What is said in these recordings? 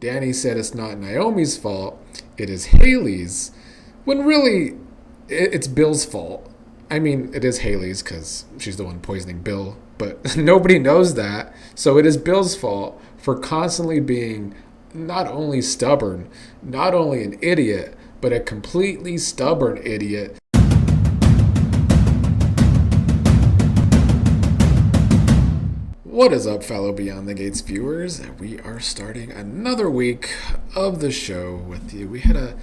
Dani said it's not Naomi's fault, it is Hayley's, when really it's Bill's fault. I mean, it is Hayley's because she's the one poisoning Bill, but nobody knows that. So it is Bill's fault for constantly being not only stubborn, not only an idiot, but a completely stubborn idiot. What is up, fellow Beyond the Gates viewers? We are starting another week of the show with you. We had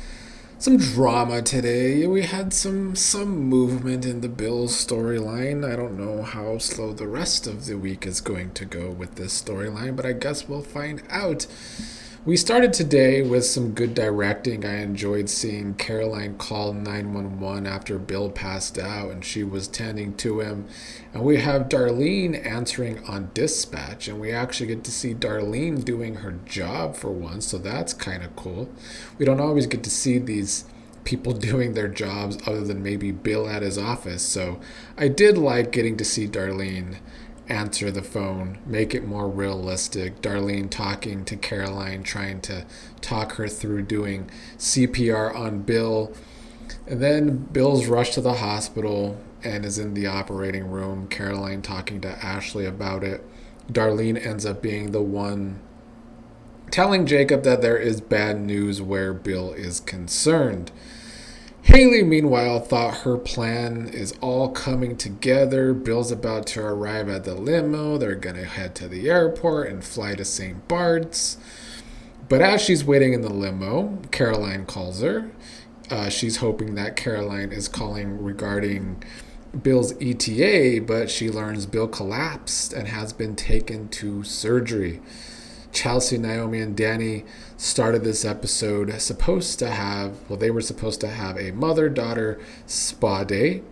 some drama today. We had some movement in the Bills storyline. I don't know how slow the rest of the week is going to go with this storyline, but I guess we'll find out. We started today with some good directing. I enjoyed seeing Caroline call 911 after Bill passed out and she was tending to him. And we have Darlene answering on dispatch, and we actually get to see Darlene doing her job for once, so that's kind of cool. We don't always get to see these people doing their jobs other than maybe Bill at his office, so I did like getting to see Darlene answer the phone, make it more realistic. Darlene talking to Caroline, trying to talk her through doing CPR on Bill. And then Bill's rushed to the hospital and is in the operating room. Caroline talking to Ashley about it. Darlene ends up being the one telling Jacob that there is bad news where Bill is concerned. Hayley, meanwhile, thought her plan is all coming together. Bill's about to arrive at the limo. They're going to head to the airport and fly to St Barts. But as she's waiting in the limo, Caroline calls her. She's hoping that Caroline is calling regarding Bill's ETA, but she learns Bill collapsed and has been taken to surgery. Chelsea, Naomi, and Dani started this episode they were supposed to have a mother-daughter spa day.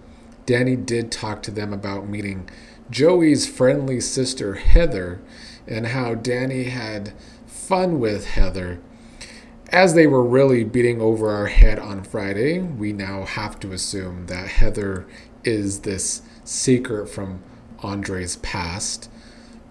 Dani did talk to them about meeting Joey's friendly sister, Heather, and how Dani had fun with Heather. As they were really beating over our head on Friday, we now have to assume that Heather is this secret from Andre's past.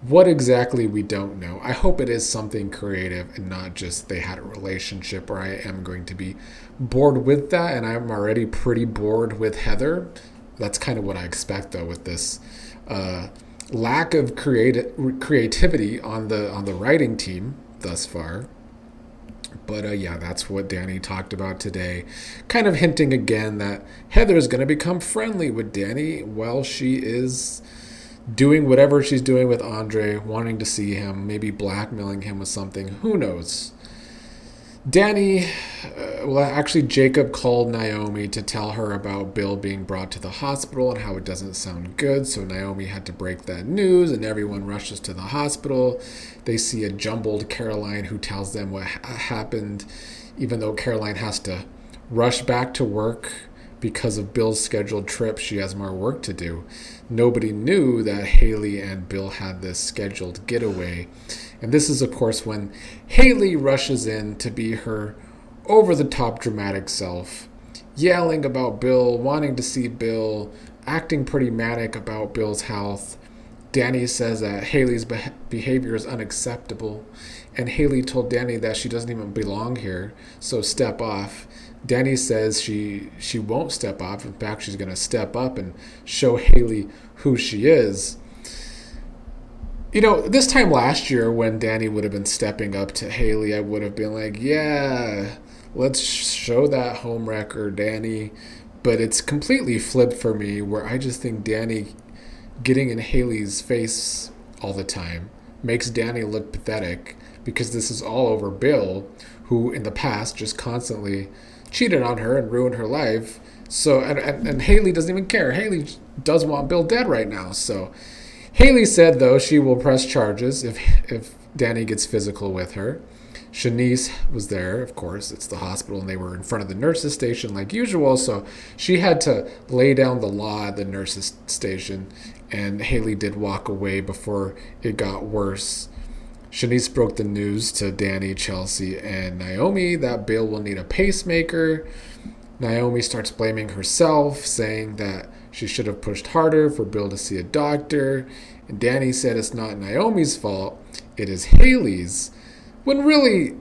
What exactly, we don't know. I hope it is something creative and not just they had a relationship, or I am going to be bored with that, and I'm already pretty bored with Heather. That's kind of what I expect, though, with this lack of creativity on the writing team thus far. But yeah, that's what Dani talked about today. Kind of hinting again that Heather is going to become friendly with Dani while she is doing whatever she's doing with Andre, wanting to see him, maybe blackmailing him with something. Who knows? Jacob called Naomi to tell her about Bill being brought to the hospital and how it doesn't sound good. So Naomi had to break that news, and everyone rushes to the hospital. They see a jumbled Caroline who tells them what happened, even though Caroline has to rush back to work because of Bill's scheduled trip. She has more work to do. Nobody knew that Hayley and Bill had this scheduled getaway. And this is, of course, when Hayley rushes in to be her over-the-top dramatic self, yelling about Bill, wanting to see Bill, acting pretty manic about Bill's health. Dani says that Hayley's behavior is unacceptable, and Hayley told Dani that she doesn't even belong here, so step off. Dani says she won't step off. In fact, she's going to step up and show Hayley who she is. You know, this time last year when Dani would have been stepping up to Hayley, I would have been like, yeah, let's show that home wrecker, Dani. But it's completely flipped for me, where I just think Dani getting in Hayley's face all the time makes Dani look pathetic, because this is all over Bill, who in the past just constantly cheated on her and ruined her life. So and Hayley doesn't even care. Hayley does want Bill dead right now. So Hayley said, though, she will press charges if Dani gets physical with her. Shanice was there, of course. It's the hospital, and they were in front of the nurses' station like usual. So she had to lay down the law at the nurses' station, and Hayley did walk away before it got worse. Shanice broke the news to Dani, Chelsea, and Naomi that Bill will need a pacemaker. Naomi starts blaming herself, saying that she should have pushed harder for Bill to see a doctor. And Dani said it's not Naomi's fault, it is Hayley's. When really,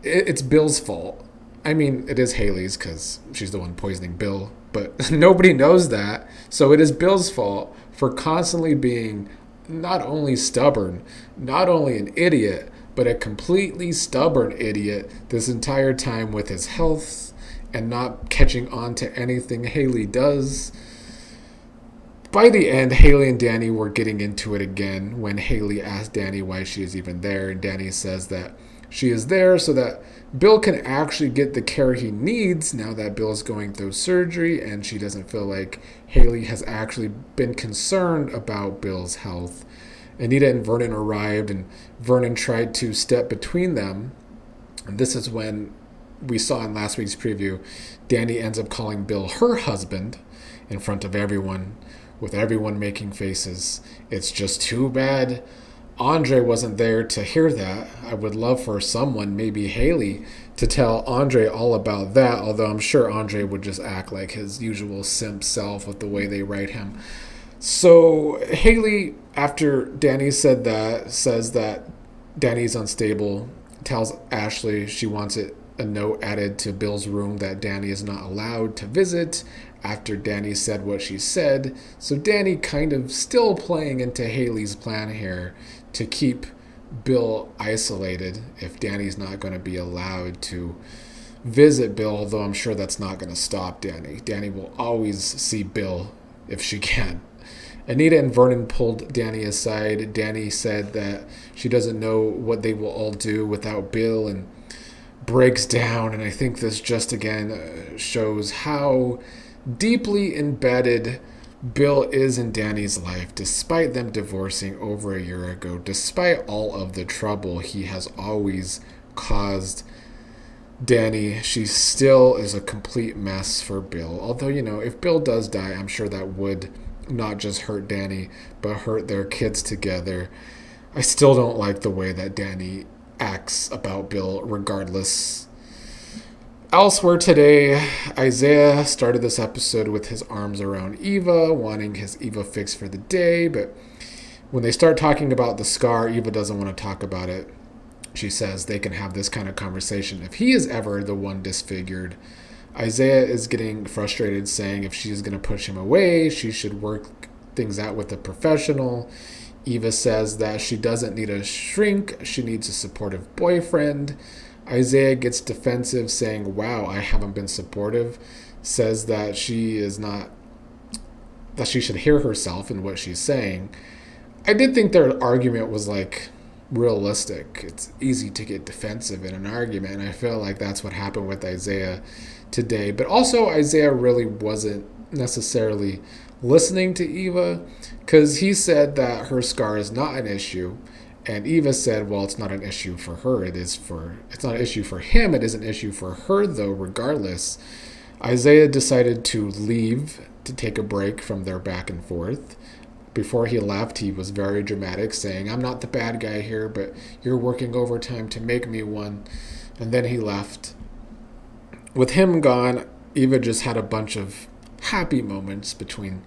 it's Bill's fault. I mean, it is Hayley's because she's the one poisoning Bill, but nobody knows that. So it is Bill's fault for constantly being not only stubborn, not only an idiot, but a completely stubborn idiot this entire time with his health and not catching on to anything Hayley does. By the end, Hayley and Dani were getting into it again when Hayley asked Dani why she is even there, and Dani says that she is there so that Bill can actually get the care he needs now that Bill's going through surgery, and she doesn't feel like Hayley has actually been concerned about Bill's health. Anita and Vernon arrived, and Vernon tried to step between them. And this is when we saw in last week's preview, Dani ends up calling Bill her husband in front of everyone, with everyone making faces. It's just too bad Andre wasn't there to hear that. I would love for someone, maybe Hayley, to tell Andre all about that, although I'm sure Andre would just act like his usual simp self with the way they write him. So Hayley, after Dani said that, says that Dani's unstable, tells Ashley she wants a note added to Bill's room that Dani is not allowed to visit after Dani said what she said. So Dani kind of still playing into Hayley's plan here to keep Bill isolated if Dani's not going to be allowed to visit Bill, although I'm sure that's not going to stop Dani. Dani will always see Bill if she can. Anita and Vernon pulled Dani aside. Dani said that she doesn't know what they will all do without Bill and breaks down. And I think this just again shows how deeply embedded Bill is in Dani's life, despite them divorcing over a year ago, despite all of the trouble he has always caused Dani. She still is a complete mess for Bill. Although, if Bill does die, I'm sure that would not just hurt Dani, but hurt their kids together. I still don't like the way that Dani acts about Bill regardless. Elsewhere today, Izaiah started this episode with his arms around Eva, wanting his Eva fix for the day, but when they start talking about the scar, Eva doesn't want to talk about it. She says they can have this kind of conversation if he is ever the one disfigured. Izaiah is getting frustrated, saying if she is going to push him away, she should work things out with a professional. Eva says that she doesn't need a shrink, she needs a supportive boyfriend. Izaiah gets defensive, saying, wow, I haven't been supportive. Says that she should hear herself in what she's saying. I did think their argument was realistic. It's easy to get defensive in an argument, and I feel like that's what happened with Izaiah today. But also, Izaiah really wasn't necessarily listening to Eva, because he said that her scar is not an issue. And Eva said, well, it's not an issue for her. It's not an issue for him. It is an issue for her, though, regardless. Izaiah decided to leave to take a break from their back and forth. Before he left, he was very dramatic, saying, I'm not the bad guy here, but you're working overtime to make me one. And then he left. With him gone, Eva just had a bunch of happy moments between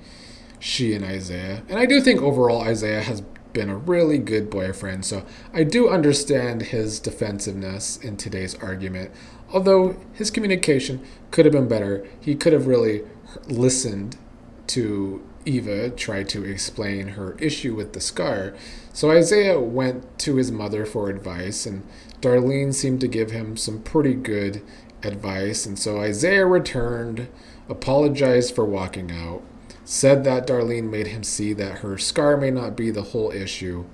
she and Izaiah. And I do think overall Izaiah has been a really good boyfriend, so I do understand his defensiveness in today's argument. Although his communication could have been better, he could have really listened to Eva try to explain her issue with the scar. So Izaiah went to his mother for advice, and Darlene seemed to give him some pretty good advice. And so Izaiah returned, apologized for walking out, said that Darlene made him see that her scar may not be the whole issue.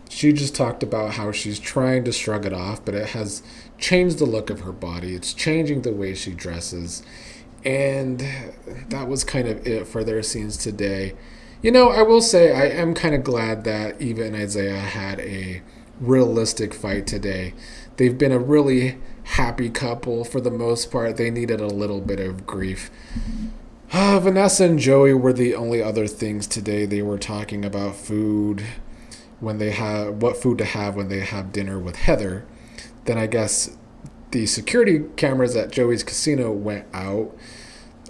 She just talked about how she's trying to shrug it off, but it has changed the look of her body. It's changing the way she dresses. And that was kind of it for their scenes today. I will say I am kind of glad that Eva and Izaiah had a realistic fight today. They've been a really happy couple for the most part. They needed a little bit of grief. Vanessa and Joey were the only other things today. They were talking about food, what food to have when they have dinner with Heather. Then I guess the security cameras at Joey's casino went out.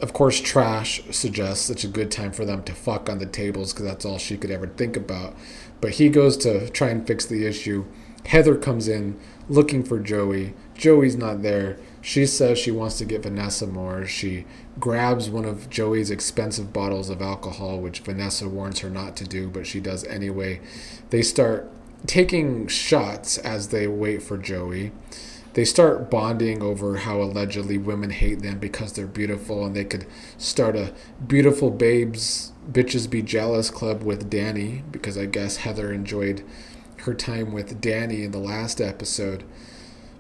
Of course, Trash suggests it's a good time for them to fuck on the tables because that's all she could ever think about. But he goes to try and fix the issue. Heather comes in looking for Joey. Joey's not there. She says she wants to get Vanessa more. She grabs one of Joey's expensive bottles of alcohol, which Vanessa warns her not to do, but she does anyway. They start taking shots as they wait for Joey. They start bonding over how allegedly women hate them because they're beautiful, and they could start a beautiful babes, bitches be jealous club with Dani, because I guess Heather enjoyed her time with Dani in the last episode.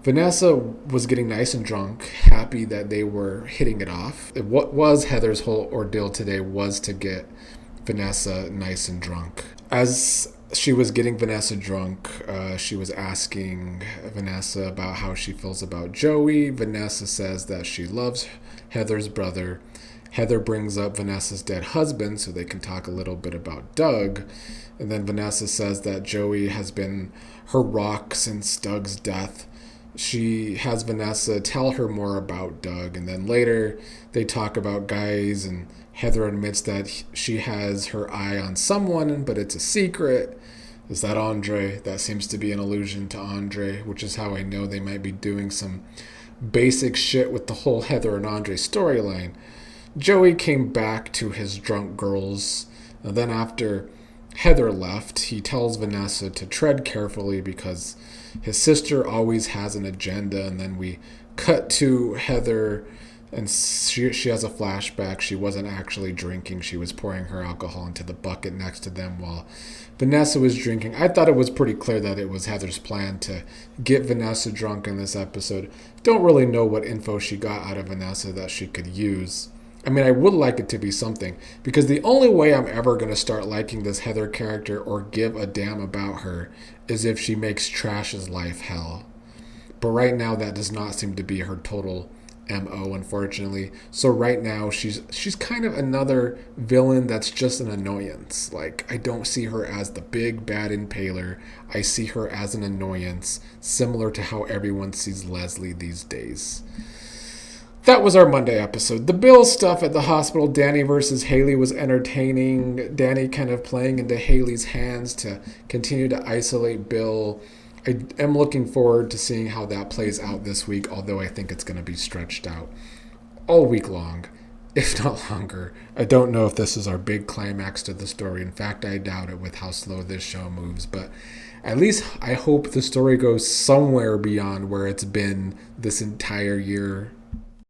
Vanessa was getting nice and drunk, happy that they were hitting it off. What was Heather's whole ordeal today was to get Vanessa nice and drunk. As she was getting Vanessa drunk, she was asking Vanessa about how she feels about Joey. Vanessa says that she loves Heather's brother. Heather brings up Vanessa's dead husband so they can talk a little bit about Doug. And then Vanessa says that Joey has been her rock since Doug's death. She has Vanessa tell her more about Doug, and then later they talk about guys, and Heather admits that she has her eye on someone, but it's a secret. Is that Andre? That seems to be an allusion to Andre, which is how I know they might be doing some basic shit with the whole Heather and Andre storyline. Joey came back to his drunk girls, and then after Heather left, he tells Vanessa to tread carefully because his sister always has an agenda. And then we cut to Heather, and she has a flashback. She wasn't actually drinking. She was pouring her alcohol into the bucket next to them while Vanessa was drinking. I thought it was pretty clear that it was Heather's plan to get Vanessa drunk in this episode. Don't really know what info she got out of Vanessa that she could use. I mean, I would like it to be something, because the only way I'm ever going to start liking this Heather character or give a damn about her is if she makes Trash's life hell. But right now, that does not seem to be her total MO, unfortunately. So right now, she's kind of another villain that's just an annoyance. Like, I don't see her as the big bad impaler. I see her as an annoyance, similar to how everyone sees Leslie these days. That was our Monday episode. The Bill stuff at the hospital, Dani versus Hayley, was entertaining. Dani kind of playing into Hayley's hands to continue to isolate Bill. I am looking forward to seeing how that plays out this week, although I think it's going to be stretched out all week long, if not longer. I don't know if this is our big climax to the story. In fact, I doubt it with how slow this show moves, but at least I hope the story goes somewhere beyond where it's been this entire year